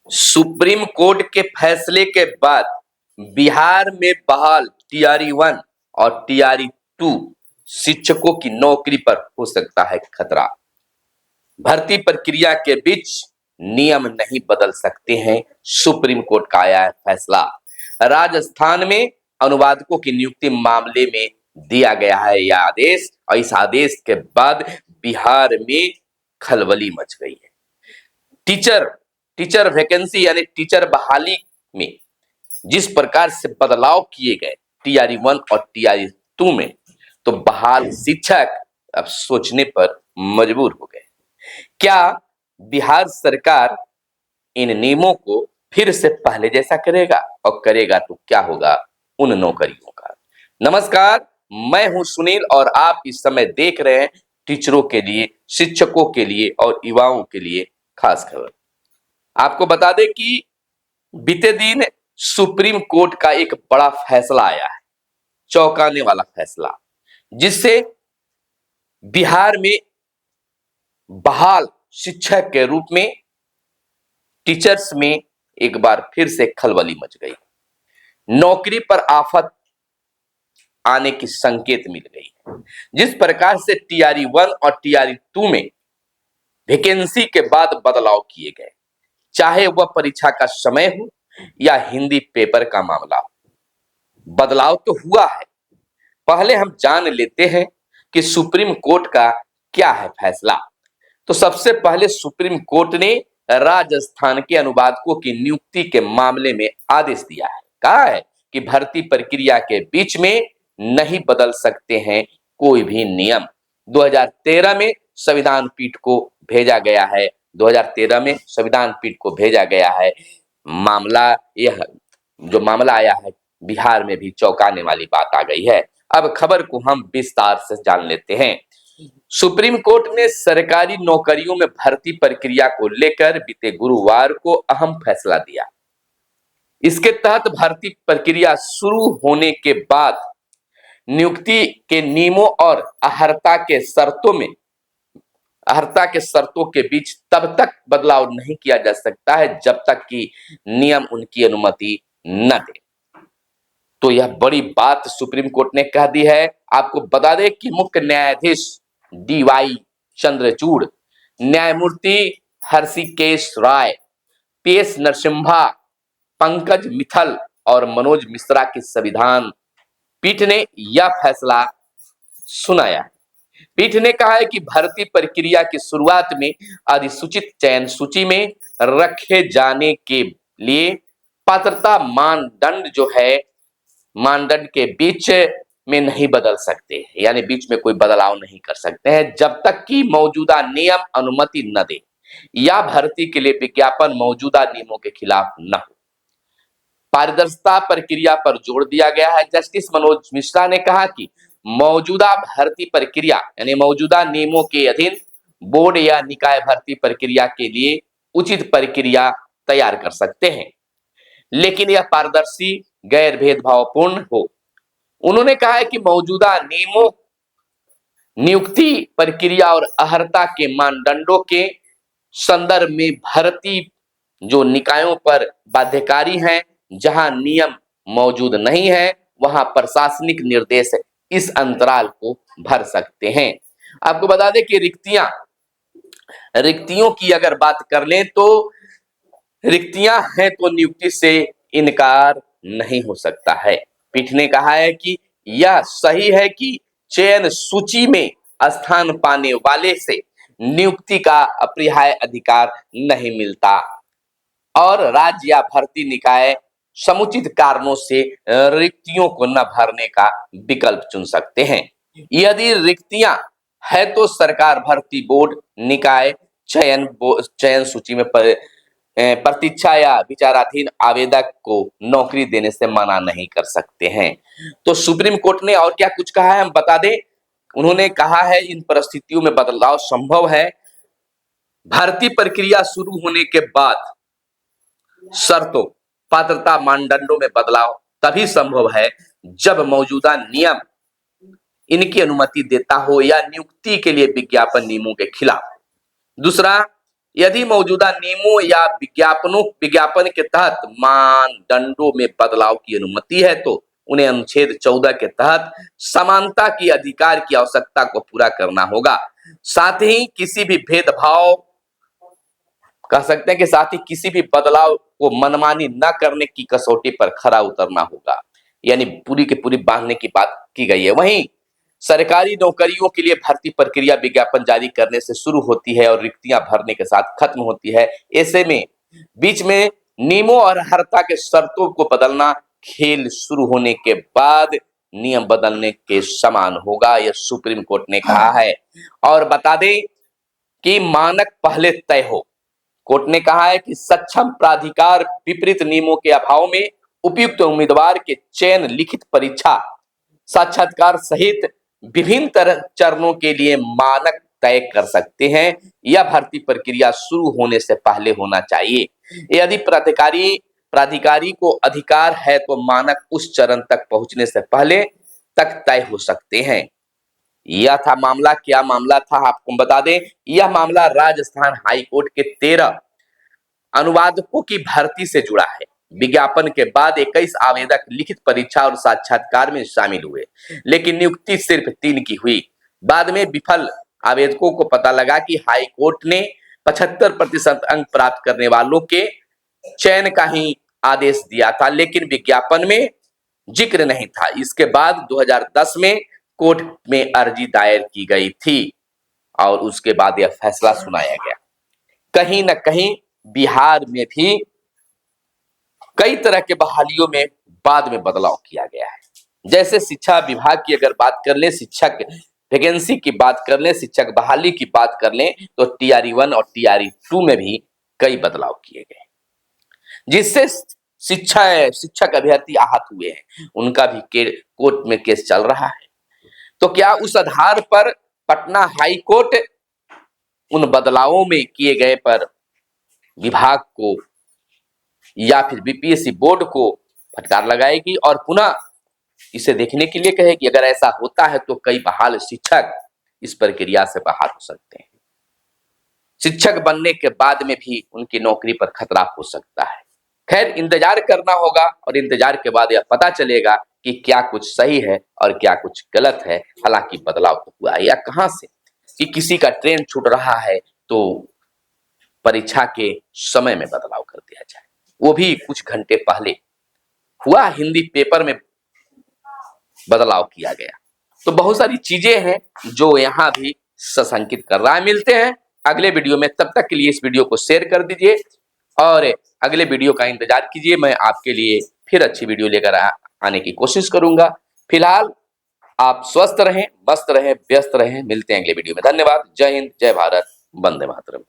Supreme court के फैसले के बाद बिहार में बहाल टीआरई 1 और टीआरई 2 शिक्षकों की नौकरी पर हो सकता है खतरा। भर्ती प्रक्रिया के बीच नियम नहीं बदल सकते हैं, सुप्रीम कोर्ट का आया है फैसला। राजस्थान में अनुवादकों की नियुक्ति मामले में दिया गया है यह आदेश, और इस आदेश के बाद बिहार में खलबली मच गई है। टीचर टीचर वैकेंसी यानी टीचर बहाली में जिस प्रकार से बदलाव किए गए टीआरई 1 और टीआरई 2 में, तो बहाल शिक्षक अब सोचने पर मजबूर हो गए। क्या बिहार सरकार इन नियमों को फिर से पहले जैसा करेगा, और करेगा तो क्या होगा उन नौकरियों का। नमस्कार, मैं हूं सुनील और आप इस समय देख रहे हैं टीचरों के लिए, शिक्षकों के लिए और युवाओं के लिए खास खबर। आपको बता दें कि बीते दिन सुप्रीम कोर्ट का एक बड़ा फैसला आया है, चौंकाने वाला फैसला, जिससे बिहार में बहाल शिक्षक के रूप में टीचर्स में एक बार फिर से खलबली मच गई। नौकरी पर आफत आने की संकेत मिल गई। जिस प्रकार से टीआरई 1 और टीआरई 2 में वैकेंसी के बाद बदलाव किए गए, चाहे वह परीक्षा का समय हो या हिंदी पेपर का मामला हो, बदलाव तो हुआ है। पहले हम जान लेते हैं कि सुप्रीम कोर्ट का क्या है फैसला। तो सबसे पहले सुप्रीम कोर्ट ने राजस्थान के अनुवादकों की नियुक्ति के मामले में आदेश दिया है। कहा है कि भर्ती प्रक्रिया के बीच में नहीं बदल सकते हैं कोई भी नियम। 2013 में संविधान पीठ को भेजा गया है, 2013 में संविधान पीठ को भेजा गया है मामला। यह जो मामला आया है बिहार में भी चौंकाने वाली बात आ गई है। अब खबर को हम विस्तार से जान लेते हैं। सुप्रीम कोर्ट ने सरकारी नौकरियों में भर्ती प्रक्रिया को लेकर बीते गुरुवार को अहम फैसला दिया। इसके तहत भर्ती प्रक्रिया शुरू होने के बाद नियुक्ति के नियमों और अर्हता के शर्तों के बीच तब तक बदलाव नहीं किया जा सकता है जब तक कि नियम उनकी अनुमति न दे। तो यह बड़ी बात सुप्रीम कोर्ट ने कह दी है। आपको बता दें कि मुख्य न्यायाधीश डीवाई चंद्रचूड़, न्यायमूर्ति हर्षिकेश राय, पीएस नरसिम्हा, पंकज मित्तल और मनोज मिश्रा की संविधान पीठ ने यह फैसला सुनाया। पीठ ने कहा है कि भर्ती प्रक्रिया की शुरुआत में अधिसूचित चयन सूची में रखे जाने के लिए पात्रता मानदंड के बीच में नहीं बदल सकते, यानी बीच में कोई बदलाव नहीं कर सकते हैं जब तक कि मौजूदा नियम अनुमति न दे या भर्ती के लिए विज्ञापन मौजूदा नियमों के खिलाफ न हो। पारदर्शिता प्रक्रिया पर जोर दिया गया है। जस्टिस मनोज मिश्रा ने कहा कि मौजूदा भर्ती प्रक्रिया यानी मौजूदा नियमों के अधीन बोर्ड या निकाय भर्ती प्रक्रिया के लिए उचित प्रक्रिया तैयार कर सकते हैं, लेकिन यह पारदर्शी, गैर भेदभावपूर्ण हो। उन्होंने कहा है कि मौजूदा नियमों, नियुक्ति प्रक्रिया और अर्हता के मानदंडों के संदर्भ में भर्ती जो निकायों पर बाध्यकारी हैं, जहां नियम मौजूद नहीं है वहां प्रशासनिक निर्देश इस अंतराल को भर सकते हैं। आपको बता दें कि रिक्तियों की अगर बात कर लें तो रिक्तियां हैं तो नियुक्ति से इनकार नहीं हो सकता है। पीठ ने कहा है कि यह सही है कि चयन सूची में स्थान पाने वाले से नियुक्ति का अपरिहार्य अधिकार नहीं मिलता और राज्य या भर्ती निकाय समुचित कारणों से रिक्तियों को न भरने का विकल्प चुन सकते हैं। यदि रिक्तियां है तो सरकार भर्ती बोर्ड, निकाय चयन सूची में प्रतीक्षा या विचाराधीन आवेदक को नौकरी देने से मना नहीं कर सकते हैं। तो सुप्रीम कोर्ट ने और क्या कुछ कहा है हम बता दें। उन्होंने कहा है इन परिस्थितियों में बदलाव संभव है। भर्ती प्रक्रिया शुरू होने के बाद शर्तों, पात्रता मानदंडों में बदलाव तभी संभव है जब मौजूदा नियम इनकी अनुमति देता हो या नियुक्ति के लिए विज्ञापन नियमों के खिलाफ। दूसरा, यदि मौजूदा नियमों या विज्ञापन के तहत मानदंडों में बदलाव की अनुमति है तो उन्हें अनुच्छेद 14 के तहत समानता की अधिकार की आवश्यकता को पूरा करना होगा। साथ ही किसी भी भेदभाव कह सकते हैं कि साथ ही किसी भी बदलाव को मनमानी न करने की कसौटी पर खरा उतरना होगा, यानी पूरी की पूरी बांधने की बात की गई है। वहीं सरकारी नौकरियों के लिए भर्ती प्रक्रिया विज्ञापन जारी करने से शुरू होती है और रिक्तियां भरने के साथ खत्म होती है। ऐसे में बीच में नियमों और अर्हता के शर्तों को बदलना खेल शुरू होने के बाद नियम बदलने के समान होगा, यह सुप्रीम कोर्ट ने कहा है। और बता दें कि मानक पहले तय हो। कोर्ट ने कहा है कि सक्षम प्राधिकार विपरीत नियमों के अभाव में उपयुक्त उम्मीदवार के चयन, लिखित परीक्षा, साक्षात्कार सहित विभिन्न चरणों के लिए मानक तय कर सकते हैं। यह भर्ती प्रक्रिया शुरू होने से पहले होना चाहिए। यदि प्राधिकारी को अधिकार है तो मानक उस चरण तक पहुंचने से पहले तक तय हो सकते हैं। यह था मामला। क्या मामला था आपको बता दें, यह मामला राजस्थान हाई कोर्ट के 13 अनुवादकों की भर्ती से जुड़ा है। विज्ञापन के बाद 21 आवेदक लिखित परीक्षा और साक्षात्कार में शामिल हुए, लेकिन नियुक्ति सिर्फ 3 की हुई। बाद में विफल आवेदकों को पता लगा कि हाई कोर्ट ने 75% अंक प्राप्त करने वालों के चयन का ही आदेश दिया था, लेकिन विज्ञापन में जिक्र नहीं था। इसके बाद 2010 में कोर्ट में अर्जी दायर की गई थी और उसके बाद यह फैसला सुनाया गया। कहीं ना कहीं बिहार में भी कई तरह के बहालियों में बाद में बदलाव किया गया है। जैसे शिक्षा विभाग की अगर बात कर ले, शिक्षक वैकेंसी की बात कर ले, शिक्षक बहाली की बात कर ले, तो टीआरई 1 और टीआरई 2 में भी कई बदलाव किए गए, जिससे शिक्षक अभ्यर्थी आहत हुए हैं। उनका भी कोर्ट में केस चल रहा है। तो क्या उस आधार पर पटना हाई कोर्ट उन बदलावों में किए गए पर विभाग को या फिर बीपीएससी बोर्ड को फटकार लगाएगी और पुनः इसे देखने के लिए कहे कि अगर ऐसा होता है तो कई बहाल शिक्षक इस प्रक्रिया से बाहर हो सकते हैं। शिक्षक बनने के बाद में भी उनकी नौकरी पर खतरा हो सकता है। खैर, इंतजार करना होगा और इंतजार के बाद यह पता चलेगा कि क्या कुछ सही है और क्या कुछ गलत है। हालांकि बदलाव तो हुआ है, या कहां से कि किसी का ट्रेन छूट रहा है तो परीक्षा के समय में बदलाव कर दिया जाए, वो भी कुछ घंटे पहले हुआ। हिंदी पेपर में बदलाव किया गया। तो बहुत सारी चीजें हैं जो यहाँ भी सशंकित कर रहा है। मिलते हैं अगले वीडियो में, तब तक के लिए इस वीडियो को शेयर कर दीजिए और अगले वीडियो का इंतजार कीजिए। मैं आपके लिए फिर अच्छी वीडियो लेकर आने की कोशिश करूंगा। फिलहाल आप स्वस्थ रहें, मस्त रहें, व्यस्त रहें। मिलते हैं अगले वीडियो में। धन्यवाद। जय हिंद, जय भारत, वंदे मातरम।